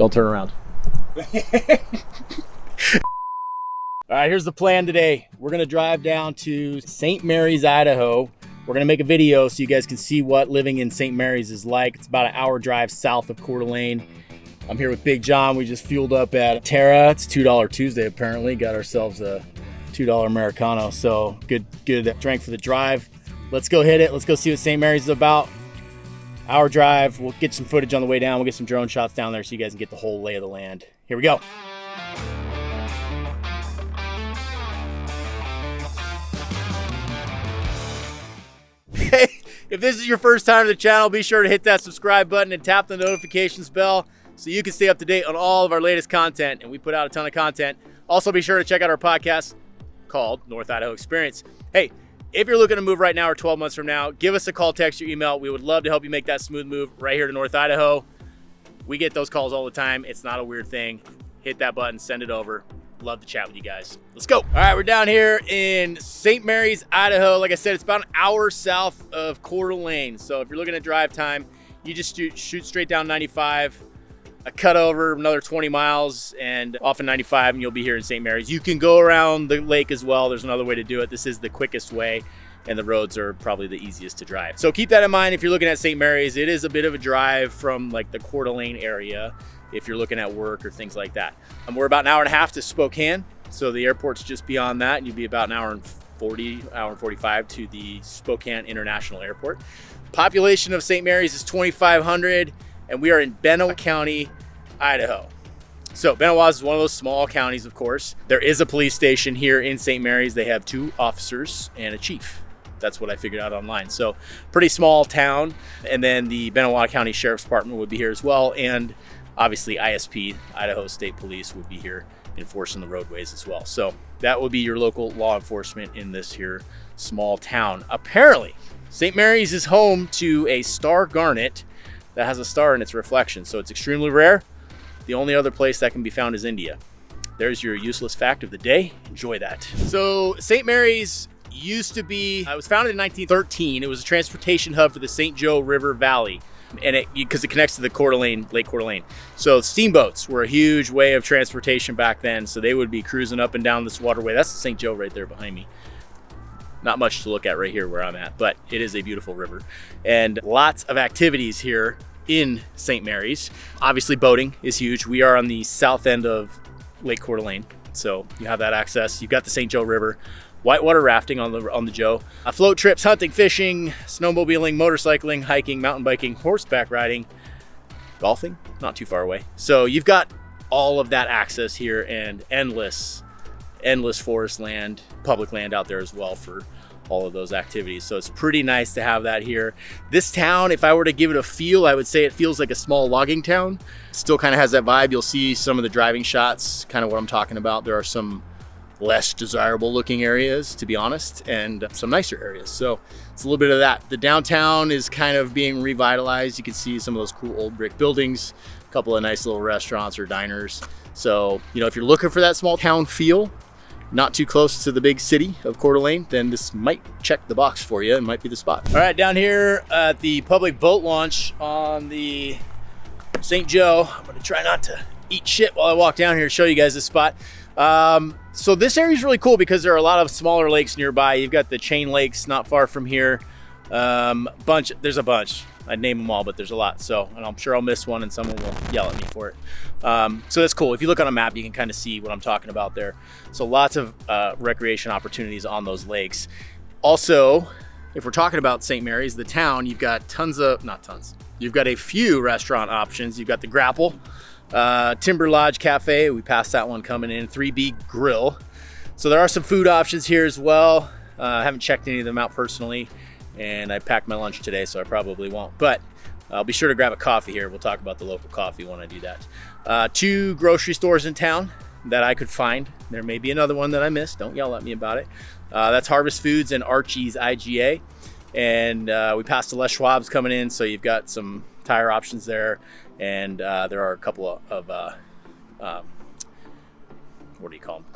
Don't turn around. All right, here's the plan today. We're gonna drive down to St. Mary's, Idaho. We're gonna make a video so you guys can see what living in St. Mary's is like. It's about an hour drive south of Coeur d'Alene. I'm here with Big John. We just fueled up at Terra. It's $2 Tuesday apparently. Got ourselves a $2 Americano. So good drink for the drive. Let's go hit it. Let's go see what St. Mary's is about. Hour drive. We'll get some footage on the way down. We'll get some drone shots down there so you guys can get the whole lay of the land. Here we go. Hey, if this is your first time to the channel, be sure to hit that subscribe button and tap the notifications bell so you can stay up to date on all of our latest content. And we put out a ton of content. Also, be sure to check out our podcast called North Idaho Experience. Hey, if you're looking to move right now or 12 months from now, give us a call, text, or email. We would love to help you make that smooth move right here to North Idaho. We get those calls all the time. It's not a weird thing. Hit that button, send it over. Love to chat with you guys. Let's go. All right, we're down here in St. Mary's, Idaho. Like I said, it's about an hour south of Coeur d'Alene. So if you're looking at drive time, you just shoot straight down 95, a cut over another 20 miles and off of 95, and you'll be here in St. Mary's. You can go around the lake as well. There's another way to do it. This is the quickest way, and the roads are probably the easiest to drive. So keep that in mind if you're looking at St. Mary's. It is a bit of a drive from like the Coeur d'Alene area if you're looking at work or things like that. We're about an hour and a half to Spokane. So the airport's just beyond that, and you'd be about an hour and 45 to the Spokane International Airport. Population of St. Mary's is 2,500, and we are in Benoit County, Idaho. So Benoit is one of those small counties, of course. There is a police station here in St. Mary's. They have 2 officers and a chief. That's what I figured out online. So pretty small town. And then the Benoit County Sheriff's Department would be here as well. And obviously ISP, Idaho State Police, would be here enforcing the roadways as well. So that would be your local law enforcement in this here small town. Apparently, St. Mary's is home to a star garnet that has a star in its reflection. So it's extremely rare. The only other place that can be found is India. There's your useless fact of the day. Enjoy that. So St. Mary's used to be, it was founded in 1913. It was a transportation hub for the St. Joe River Valley. And because it connects to the Lake Coeur d'Alene. So steamboats were a huge way of transportation back then. So they would be cruising up and down this waterway. That's the St. Joe right there behind me. Not much to look at right here where I'm at, but it is a beautiful river. And lots of activities here in St. Mary's. Obviously boating is huge. We are on the south end of Lake Coeur d'Alene. So you have that access. You've got the St. Joe River. Whitewater rafting on the Joe, float trips, hunting, fishing, snowmobiling, motorcycling, hiking, mountain biking, horseback riding, golfing, not too far away. So you've got all of that access here and endless forest land, public land out there as well for all of those activities. So it's pretty nice to have that here. This town, if I were to give it a feel, I would say it feels like a small logging town. Still kind of has that vibe. You'll see some of the driving shots, kind of what I'm talking about. There are some less desirable looking areas, to be honest, and some nicer areas. So it's a little bit of that. The downtown is kind of being revitalized. You can see some of those cool old brick buildings, a couple of nice little restaurants or diners. So, you know, if you're looking for that small town feel, not too close to the big city of Coeur d'Alene, then this might check the box for you and might be the spot. All right, down here at the public boat launch on the St. Joe, I'm gonna try not to eat shit while I walk down here to show you guys this spot. So this area is really cool because there are a lot of smaller lakes nearby. You've got the chain lakes not far from here. There's a bunch. I'd name them all, but there's a lot. So, and I'm sure I'll miss one and someone will yell at me for it. So that's cool. If you look on a map, you can kind of see what I'm talking about there. So lots of recreation opportunities on those lakes. Also, if we're talking about St. Mary's, the town, you've got you've got a few restaurant options. You've got the Grapple, Timber Lodge Cafe. We passed that one coming in. 3B Grill. So there are some food options here as well. I haven't checked any of them out personally, and I packed my lunch today, so I probably won't. But I'll be sure to grab a coffee here. We'll talk about the local coffee when I do that. 2 grocery stores in town that I could find. There may be another one that I missed. Don't yell at me about it. That's Harvest Foods and Archie's IGA. And we passed the Les Schwab's coming in, so you've got some tire options there. And there are a couple of what do you call them?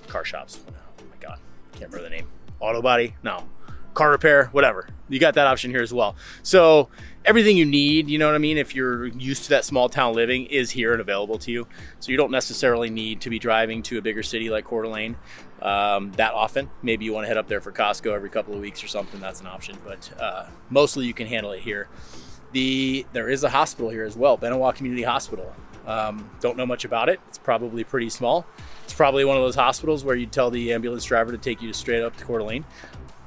Car shops. Oh my God, can't remember the name. Auto Body? No, car repair, whatever. You got that option here as well. So everything you need, you know what I mean, if you're used to that small town living, is here and available to you. So you don't necessarily need to be driving to a bigger city like Coeur d'Alene that often. Maybe you want to head up there for Costco every couple of weeks or something, that's an option, but mostly you can handle it here. There is a hospital here as well, Benoit Community Hospital. Don't know much about it. It's probably pretty small. It's probably one of those hospitals where you'd tell the ambulance driver to take you straight up to Coeur d'Alene.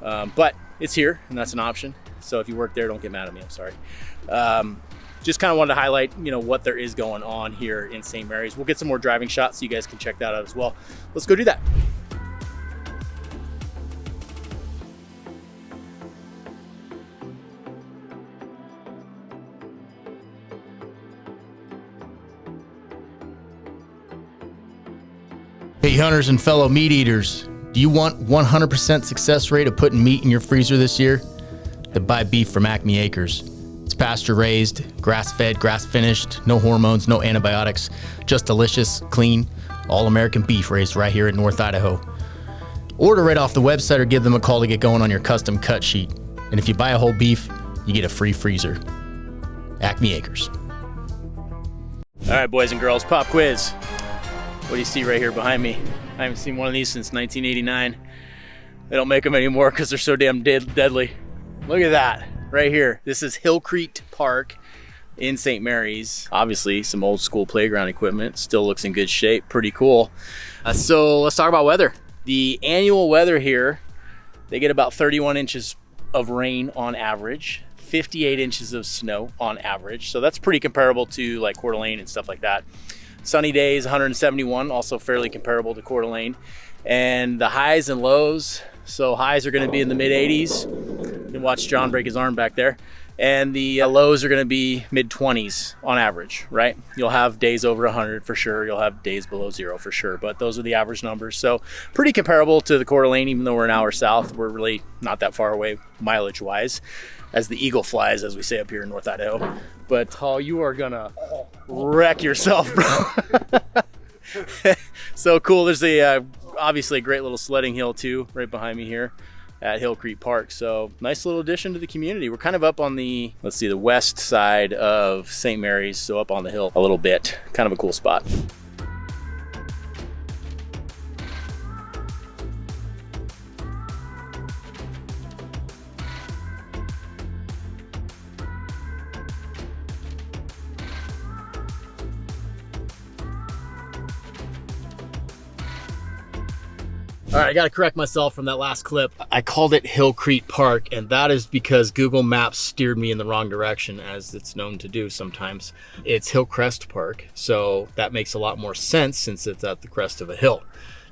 But it's here, and that's an option. So if you work there, don't get mad at me, I'm sorry. Just kind of wanted to highlight, what there is going on here in St. Mary's. We'll get some more driving shots so you guys can check that out as well. Let's go do that. Hey hunters and fellow meat eaters, do you want 100% success rate of putting meat in your freezer this year? Then buy beef from Acme Acres. It's pasture raised, grass fed, grass finished, no hormones, no antibiotics, just delicious, clean, all American beef raised right here in North Idaho. Order right off the website or give them a call to get going on your custom cut sheet. And if you buy a whole beef, you get a free freezer. Acme Acres. All right, boys and girls, pop quiz. What do you see right here behind me? I haven't seen one of these since 1989. They don't make them anymore because they're so damn deadly. Look at that right here. This is Hillcrete Park in St. Mary's. Obviously some old school playground equipment. Still looks in good shape. Pretty cool. So let's talk about weather. The annual weather here, they get about 31 inches of rain on average, 58 inches of snow on average. So that's pretty comparable to like Coeur d'Alene and stuff like that. Sunny days, 171, also fairly comparable to Coeur d'Alene. And the highs and lows, so highs are going to be in the mid 80s. You can watch John break his arm back there. And the lows are going to be mid 20s on average, right? You'll have days over 100 for sure. You'll have days below 0 for sure, but those are the average numbers. So pretty comparable to the Coeur d'Alene, even though we're an hour south. We're really not that far away mileage wise, as the eagle flies, as we say up here in North Idaho. But you are gonna wreck yourself, bro. So cool. There's obviously a great little sledding hill too, right behind me here at Hillcrete Park. So nice little addition to the community. We're kind of up on the west side of St. Mary's, so up on the hill a little bit. Kind of a cool spot. All right, I got to correct myself from that last clip. I called it Hillcrete Park, and that is because Google Maps steered me in the wrong direction, as it's known to do sometimes. It's Hillcrest Park, so that makes a lot more sense since it's at the crest of a hill.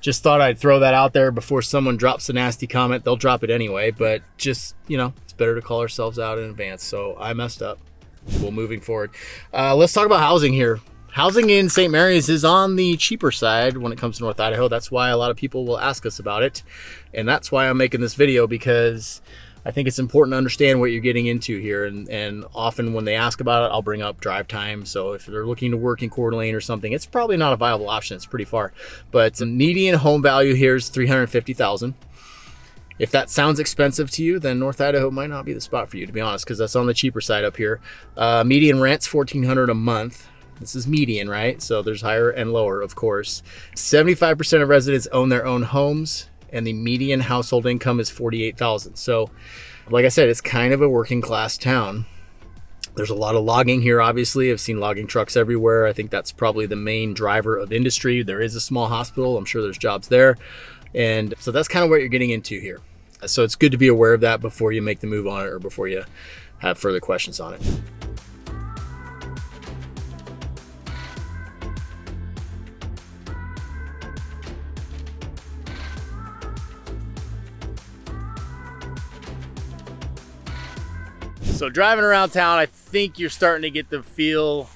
Just thought I'd throw that out there before someone drops a nasty comment. They'll drop it anyway, but just, it's better to call ourselves out in advance. So I messed up. Well, moving forward. Let's talk about housing here. Housing in St. Mary's is on the cheaper side when it comes to North Idaho. That's why a lot of people will ask us about it. And that's why I'm making this video, because I think it's important to understand what you're getting into here. And often when they ask about it, I'll bring up drive time. So if they're looking to work in Coeur d'Alene or something, it's probably not a viable option. It's pretty far. But the median home value here is $350,000. If that sounds expensive to you, then North Idaho might not be the spot for you, to be honest, because that's on the cheaper side up here. Median rent's $1,400 a month. This is median, right? So there's higher and lower, of course. 75% of residents own their own homes, and the median household income is $48,000. So, like I said, it's kind of a working class town. There's a lot of logging here, obviously. I've seen logging trucks everywhere. I think that's probably the main driver of industry. There is a small hospital. I'm sure there's jobs there. And so that's kind of what you're getting into here. So it's good to be aware of that before you make the move on it or before you have further questions on it. So driving around town, I think you're starting to get the feel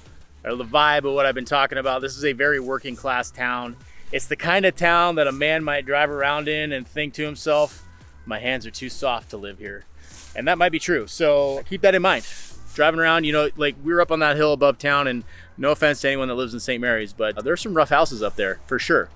or the vibe of what I've been talking about. This is a very working class town. It's the kind of town that a man might drive around in and think to himself, my hands are too soft to live here. And that might be true. So keep that in mind. Driving around, like we were up on that hill above town, and no offense to anyone that lives in St. Mary's, but there's some rough houses up there for sure.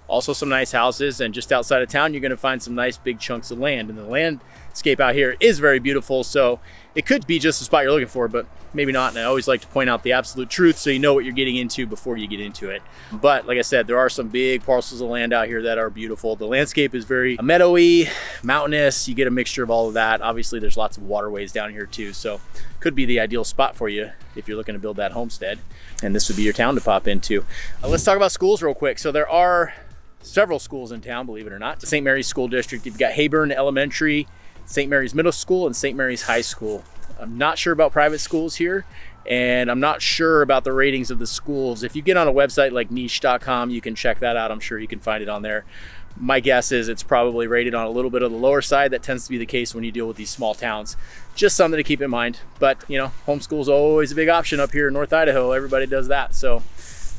Also some nice houses, and just outside of town, you're gonna find some nice big chunks of land. And the landscape out here is very beautiful, so it could be just the spot you're looking for, but maybe not. And I always like to point out the absolute truth so you know what you're getting into before you get into it. But like I said, there are some big parcels of land out here that are beautiful. The landscape is very meadowy, mountainous. You get a mixture of all of that. Obviously, there's lots of waterways down here too, so could be the ideal spot for you if you're looking to build that homestead. And this would be your town to pop into. Let's talk about schools real quick. So there are several schools in town, believe it or not. The St. Mary's School District, you've got Hayburn Elementary, St. Mary's Middle School, and St. Mary's High School. I'm not sure about private schools here, and I'm not sure about the ratings of the schools. If you get on a website like niche.com, you can check that out. I'm sure you can find it on there. My guess is it's probably rated on a little bit of the lower side. That tends to be the case when you deal with these small towns. Just something to keep in mind. But, you know, homeschool is always a big option up here in North Idaho. Everybody does that. So,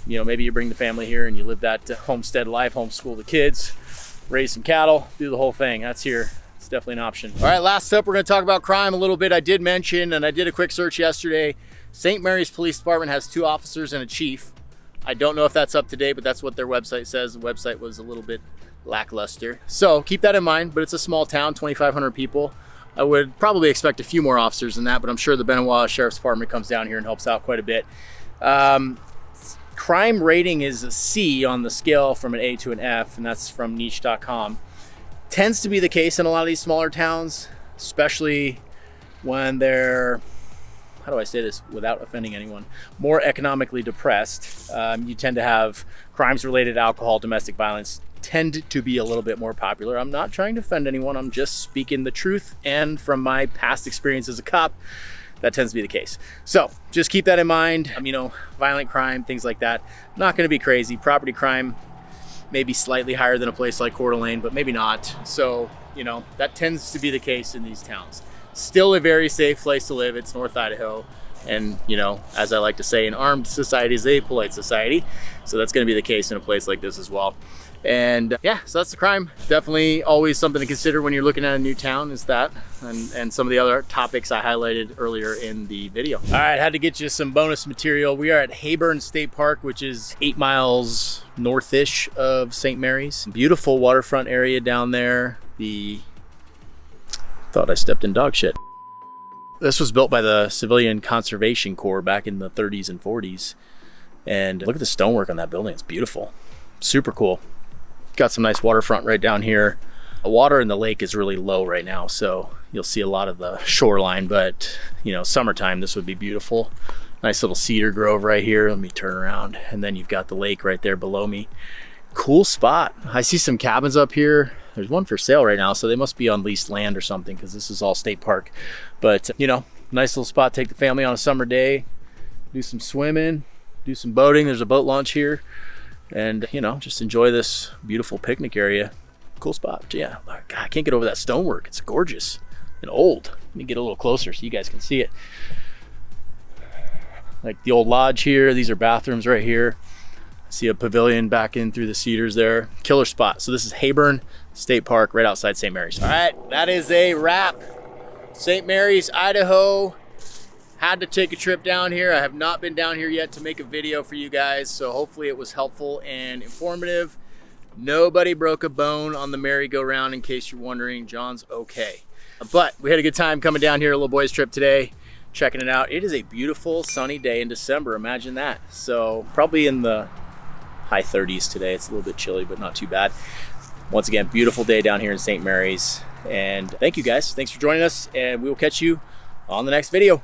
you know, maybe you bring the family here and you live that homestead life, homeschool the kids, raise some cattle, do the whole thing. That's here. It's definitely an option. All right, last up, we're going to talk about crime a little bit. I did mention, and I did a quick search yesterday, St. Mary's Police Department has 2 officers and a chief. I don't know if that's up to date, but that's what their website says. The website was a little bit lackluster. So keep that in mind, but it's a small town, 2,500 people. I would probably expect a few more officers than that, but I'm sure the Benoit Sheriff's Department comes down here and helps out quite a bit. Crime rating is a C on the scale from an A to an F, and that's from niche.com. Tends to be the case in a lot of these smaller towns, especially when they're, how do I say this without offending anyone, more economically depressed. You tend to have crimes related to alcohol, domestic violence tend to be a little bit more popular. I'm not trying to offend anyone. I'm just speaking the truth. And from my past experience as a cop, that tends to be the case. So just keep that in mind. You know, violent crime, things like that, not going to be crazy. Property crime, maybe slightly higher than a place like Coeur d'Alene, but maybe not. So, you know, that tends to be the case in these towns. Still a very safe place to live. It's North Idaho. And, you know, as I like to say, an armed society is a polite society. So that's going to be the case in a place like this as well. And yeah, so that's the crime. Definitely always something to consider when you're looking at a new town is that, and some of the other topics I highlighted earlier in the video. All right, had to get you some bonus material. We are at Hayburn State Park, which is 8 miles north-ish of St. Mary's. Beautiful waterfront area down there. Thought I stepped in dog shit. This was built by the Civilian Conservation Corps back in the 30s and 40s. And look at the stonework on that building. It's beautiful. Super cool. Got some nice waterfront right down here. The water in the lake is really low right now, so you'll see a lot of the shoreline, but you know, summertime, this would be beautiful. Nice little cedar grove right here. Let me turn around. And then you've got the lake right there below me. Cool spot. I see some cabins up here. There's one for sale right now, so they must be on leased land or something because this is all state park. But you know, nice little spot. Take the family on a summer day, do some swimming, do some boating. There's a boat launch here. And, you know, just enjoy this beautiful picnic area. Cool spot. Yeah, God, I can't get over that stonework. It's gorgeous and old. Let me get a little closer so you guys can see it. Like the old lodge here. These are bathrooms right here. I see a pavilion back in through the cedars there. Killer spot. So this is Hayburn State Park right outside St. Mary's. All right, that is a wrap. St. Mary's, Idaho. Had to take a trip down here. I have not been down here yet to make a video for you guys, so hopefully it was helpful and informative. Nobody broke a bone on the merry-go-round, in case you're wondering. John's okay. But we had a good time coming down here, a little boys trip today, checking it out. It is a beautiful sunny day in December, imagine that. So probably in the high 30s today. It's a little bit chilly, but not too bad. Once again, beautiful day down here in St. Mary's. And thank you guys. Thanks for joining us, and we will catch you on the next video.